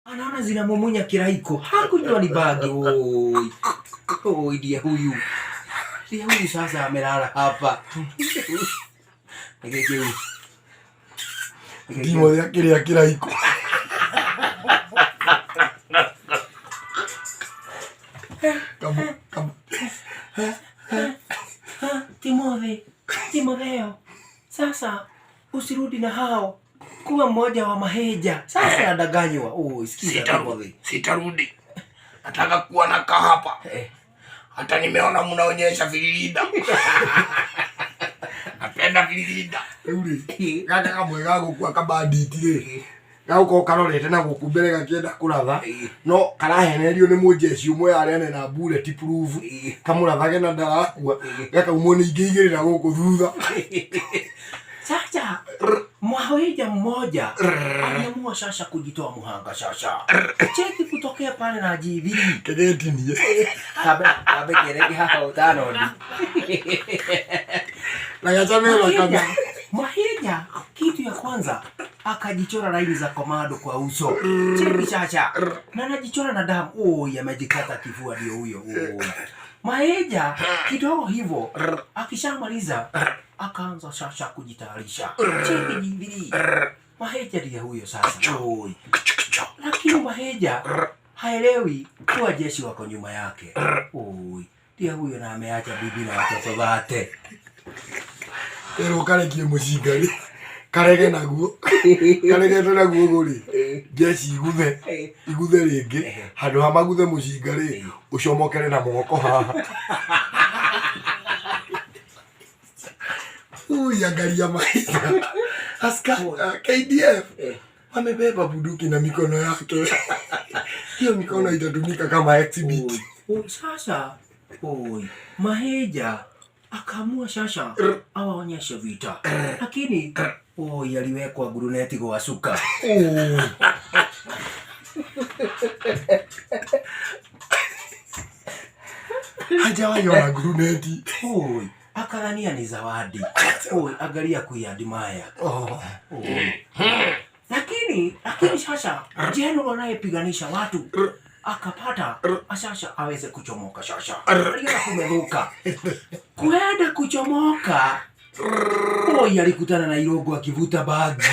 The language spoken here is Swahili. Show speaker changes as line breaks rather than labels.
Anaona zinamumunya kiraiko. Hakujua ni bagi. Oi. Oi, dia huyu. Dia huyu sasa amelala hapa. Ngeke huyu.
Ndimo ya kiraiko. Kamu.
Timotheo. Sasa usirudi na hao. Kuwa mmoja wa maheja. Sasa nadanganywa. Oh, sikiza Timotheo.
Sitarudi. Nataka kuwa nakaa hapa. Hata nimeona mnaonyesha vilida. Napenda vilida. Uri. Kaka mwega gukua kabanditire. Gauko karorete na gukumbere gakienda kuratha. No karahenerio ni mujeci umwe arene na bullet proof. Kamurathage na ndarakua. Gaka umoni ingigirira guku thutha.
Sasa mwahoija mmoja aliamua sasa kujitoa muhanga sasa. Cheki kutokea pale na jivi.
Kegeti ni.
Kabe kereke haha utano ndi.
Na yatamelo kama.
Mwahoija kitu ya kwanza akajichora laini za komado kwa uso. Cheki sasa. Na anajichora na damu. Oh, amejikata kifua ndio huyo. Oh. Maheja kidogo hivyo akishamaliza akaanza sasa kujitayarisha. Cheki jibili. Maheja ndiye huyo sasa. Oi. Lakini Maheja haelewi kuwa jeshi wako nyuma yake. Oi. Ndiye huyo na ameacha bibi na watoto wake.
Pero kale kie mushigari. Karege naguo. Karege to naguo guri. Jeshi iguthe ringi. Handu ha maguthe mushigari. Ucomokere na moko haha. Angalia maisha. KDF amebeba bunduki na mikono yake. Hiyo mikono itatumika kama exhibit.
Sasa Maheja akaamua sasa awaonyeshe vita. Lakini aliwekwa guruneti kwa suka.
Hajawahi ona guruneti.
Akadhania ni zawadi. Angalia kuiadimaya. Lakini sasa General anayepiganisha watu akapata sasa aweze kuchomoka sasa. Aliona kumeruka. Kwenda kuchomoka. Alikutana na Irogo akivuta bagi.